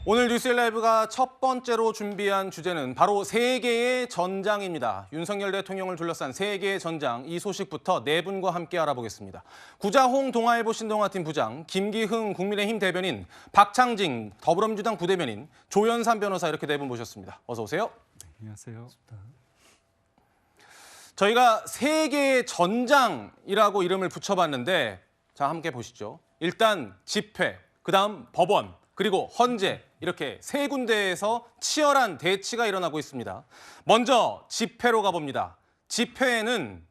오늘 뉴스일 라이브가 첫 번째로 준비한 주제는 바로 세계의 전장입니다. 윤석열 대통령을 둘러싼 세계의 전장, 이 소식부터 네 분과 함께 알아보겠습니다. 구자홍 동아일보 신동아팀 부장, 김기흥 국민의힘 대변인, 박창진 더불어민주당 부대변인, 조연산 변호사 이렇게 네 분 모셨습니다. 어서 오세요. 안녕하세요. 저희가 세계의 전장이라고 이름을 붙여봤는데 자, 함께 보시죠. 일단 집회, 그다음 법원, 그리고 헌재 이렇게 세 군데에서 치열한 대치가 일어나고 있습니다. 먼저 집회로 가봅니다. 집회에는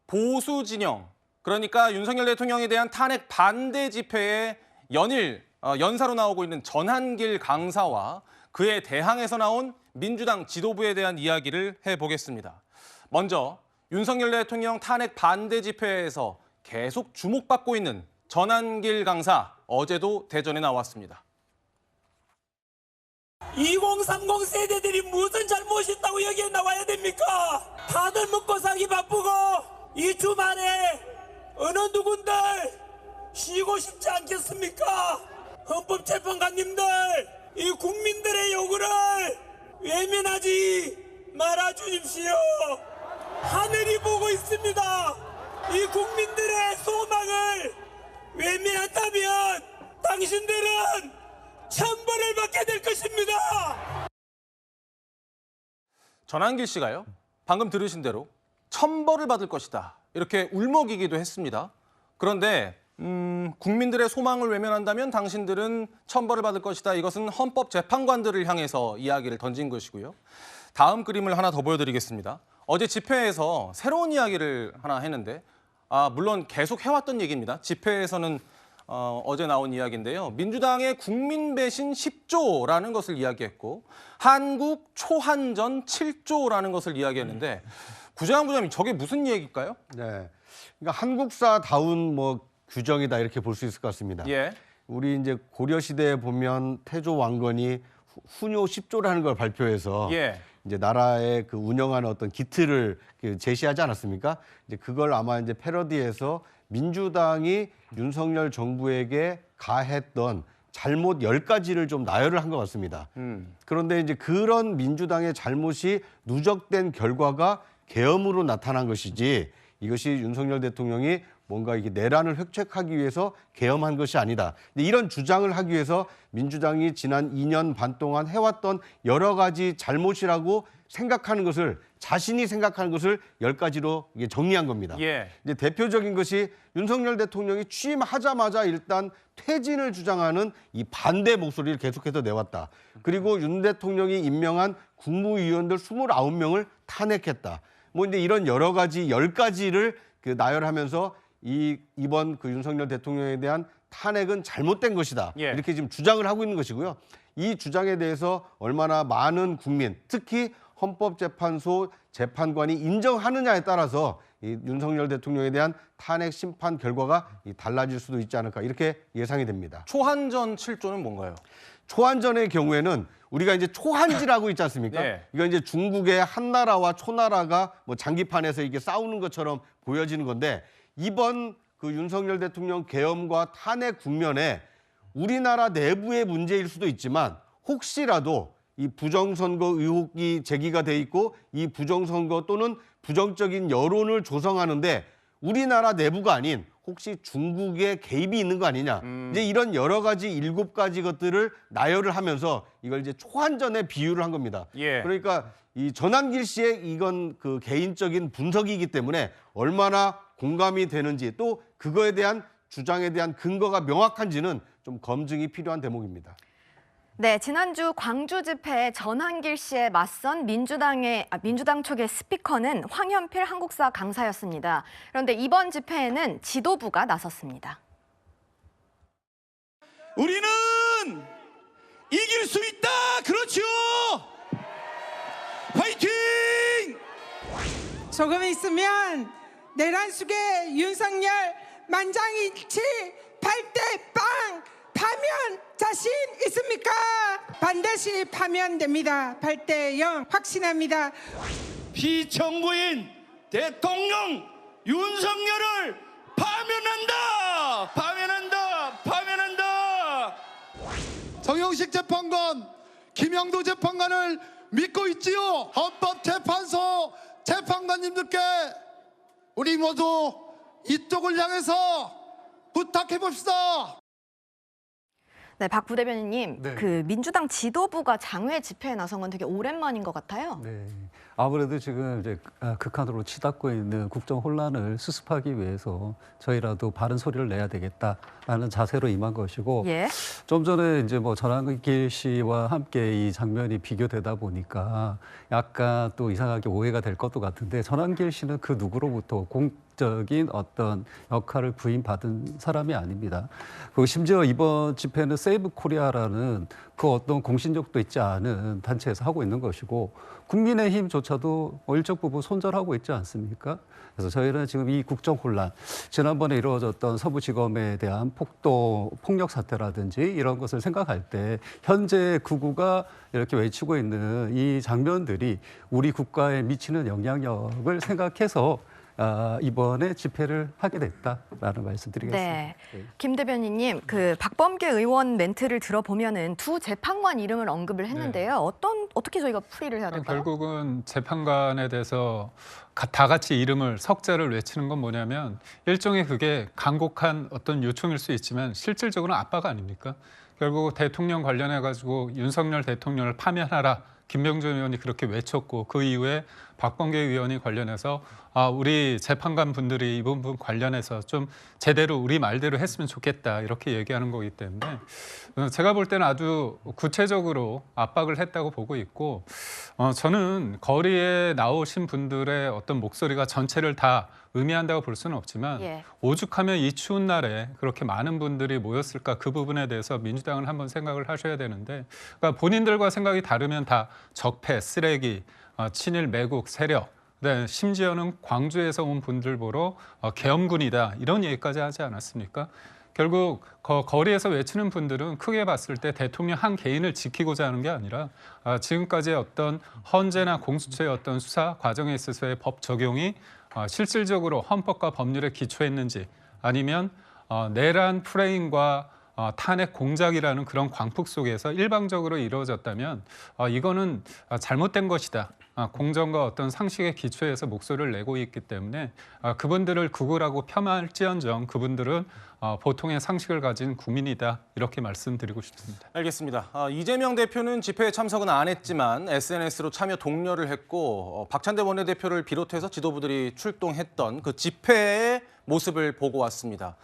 보수 진영, 그러니까 윤석열 대통령에 대한 탄핵 반대 집회에 연사로 나오고 있는 전한길 강사와 그에 대항해서 나온 민주당 지도부에 대한 이야기를 해보겠습니다. 먼저 윤석열 대통령 탄핵 반대 집회에서 계속 주목받고 있는 전한길 강사, 어제도 대전에 나왔습니다. 2030 세대들이 무슨 잘못이 있다고 여기에 나와야 됩니까? 다들 먹고 살기 바쁘고 이 주말에 어느 누군들 쉬고 싶지 않겠습니까? 헌법재판관님들 이 국민들의 요구를 외면하지 말아 주십시오. 하늘이 보고 있습니다. 이 국민들의 소망을 외면한다면 당신들은 천벌을 받게 될 것입니다. 전한길 씨가요, 방금 들으신 대로 천벌을 받을 것이다, 이렇게 울먹이기도 했습니다. 그런데 국민들의 소망을 외면한다면 당신들은 천벌을 받을 것이다, 이것은 헌법재판관들을 향해서 이야기를 던진 것이고요. 다음 그림을 하나 더 보여드리겠습니다. 어제 집회에서 새로운 이야기를 하나 했는데 물론 계속 해왔던 얘기입니다. 집회에서는 어제 나온 이야기인데요. 민주당의 국민 배신 10조라는 것을 이야기했고 한국 초한전 7조라는 것을 이야기했는데 구자영 부장님, 저게 무슨 얘기일까요? 네, 그러니까 한국사다운 규정이다 이렇게 볼 수 있을 것 같습니다. 예. 우리 이제 고려 시대에 보면 태조 왕건이 훈요 10조라는 걸 발표해서 예. 이제 나라의 그 운영하는 어떤 기틀을 제시하지 않았습니까? 이제 그걸 아마 이제 패러디해서 민주당이 윤석열 정부에게 가했던 잘못 10가지를 좀 나열을 한 것 같습니다. 그런데 이제 그런 민주당의 잘못이 누적된 결과가 계엄으로 나타난 것이지 이것이 윤석열 대통령이 뭔가 이게 내란을 획책하기 위해서 계엄한 것이 아니다. 근데 이런 주장을 하기 위해서 민주당이 지난 2년 반 동안 해왔던 여러 가지 잘못이라고 생각하는 것을, 자신이 생각하는 것을 10가지로 이게 정리한 겁니다. 예. 이제 대표적인 것이 윤석열 대통령이 취임하자마자 일단 퇴진을 주장하는 이 반대 목소리를 계속해서 내왔다. 그리고 윤 대통령이 임명한 국무위원들 29명을 탄핵했다. 이제 이런 여러 가지 10가지를 나열하면서 이번 윤석열 대통령에 대한 탄핵은 잘못된 것이다. 예. 이렇게 지금 주장을 하고 있는 것이고요. 이 주장에 대해서 얼마나 많은 국민, 특히 헌법재판소 재판관이 인정하느냐에 따라서 이 윤석열 대통령에 대한 탄핵 심판 결과가 달라질 수도 있지 않을까, 이렇게 예상이 됩니다. 초한전 7조는 뭔가요? 초한전의 경우에는 우리가 이제 초한지라고 있지 않습니까? 네. 이거 이제 중국의 한나라와 초나라가 장기판에서 이게 싸우는 것처럼 보여지는 건데, 이번 윤석열 대통령 계엄과 탄핵 국면에 우리나라 내부의 문제일 수도 있지만 혹시라도 이 부정선거 의혹이 제기가 돼 있고 이 부정선거 또는 부정적인 여론을 조성하는데 우리나라 내부가 아닌 혹시 중국의 개입이 있는 거 아니냐. 이제 이런 여러 가지 7가지 것들을 나열을 하면서 이걸 이제 초한전에 비유를 한 겁니다. 예. 그러니까 이 전한길 씨의 이건 개인적인 분석이기 때문에 얼마나 공감이 되는지 또 그거에 대한 주장에 대한 근거가 명확한지는 좀 검증이 필요한 대목입니다. 네, 지난주 광주 집회에 전한길 씨에 맞선 민주당 쪽의 스피커는 황현필 한국사 강사였습니다. 그런데 이번 집회에는 지도부가 나섰습니다. 우리는 이길 수 있다. 그렇죠. 파이팅! 조금 있으면 내란 속에 윤석열 만장일치 8대 빵 파면 자신 있습니까? 반드시 파면됩니다. 8대 0 확신합니다. 피청구인 대통령 윤석열을 파면한다. 파면한다. 파면한다. 정영 김영식 재판관, 김영도 재판관을 믿고 있지요. 헌법재판소 재판관님들께 우리 모두 이쪽을 향해서 부탁해 봅시다. 네, 박 부대변인님, 네. 그 민주당 지도부가 장외 집회에 나선 건 되게 오랜만인 것 같아요. 네. 아무래도 지금 이제 극한으로 치닫고 있는 국정 혼란을 수습하기 위해서 저희라도 바른 소리를 내야 되겠다라는 자세로 임한 것이고 예. 좀 전에 이제 뭐 전한길 씨와 함께 이 장면이 비교되다 보니까 약간 또 이상하게 오해가 될 것도 같은데 전한길 씨는 그 누구로부터 공적인 어떤 역할을 부임받은 사람이 아닙니다. 그리고 심지어 이번 집회는 세이브 코리아라는 그 어떤 공신력도 있지 않은 단체에서 하고 있는 것이고 국민의힘조차도 일정 부분 손절하고 있지 않습니까? 그래서 저희는 지금 이 국정 혼란, 지난번에 이루어졌던 서부지검에 대한 폭력 사태라든지 이런 것을 생각할 때 현재 극우가 이렇게 외치고 있는 이 장면들이 우리 국가에 미치는 영향력을 생각해서 이번에 집회를 하게 됐다라는 말씀드리겠습니다. 네. 김 대변인님, 그 박범계 의원 멘트를 들어보면은 두 재판관 이름을 언급을 했는데요. 어떻게 저희가 풀이를 해야 될까요? 결국은 재판관에 대해서 다 같이 이름을 석자를 외치는 건 뭐냐면 일종의 그게 간곡한 어떤 요청일 수 있지만 실질적으로는 압박 아닙니까? 결국 대통령 관련해 가지고 윤석열 대통령을 파면하라. 김병준 의원이 그렇게 외쳤고 그 이후에 박범계 의원이 관련해서 우리 재판관 분들이 이 부분 관련해서 좀 제대로 우리 말대로 했으면 좋겠다 이렇게 얘기하는 거기 때문에 제가 볼 때는 아주 구체적으로 압박을 했다고 보고 있고 저는 거리에 나오신 분들의 어떤 목소리가 전체를 다 의미한다고 볼 수는 없지만 예. 오죽하면 이 추운 날에 그렇게 많은 분들이 모였을까 그 부분에 대해서 민주당은 한번 생각을 하셔야 되는데 그러니까 본인들과 생각이 다르면 다 적폐, 쓰레기, 친일 매국 세력 네, 심지어는 광주에서 온 분들 보러 계엄군이다 이런 얘기까지 하지 않았습니까? 결국 거리에서 외치는 분들은 크게 봤을 때 대통령 한 개인을 지키고자 하는 게 아니라 지금까지의 어떤 헌재나 공수처의 어떤 수사 과정에 있어서의 법 적용이 실질적으로 헌법과 법률에 기초했는지 아니면 내란 프레임과 탄핵 공작이라는 그런 광풍 속에서 일방적으로 이루어졌다면 이거는 잘못된 것이다. 공정과 어떤 상식의 기초에서 목소리를 내고 있기 때문에 그분들을 극우라고 폄하할지언정 그분들은 보통의 상식을 가진 국민이다 이렇게 말씀드리고 싶습니다. 알겠습니다. 이재명 대표는 집회에 참석은 안 했지만 SNS로 참여 독려를 했고 박찬대 원내대표를 비롯해서 지도부들이 출동했던 그 집회의 모습을 보고 왔습니다.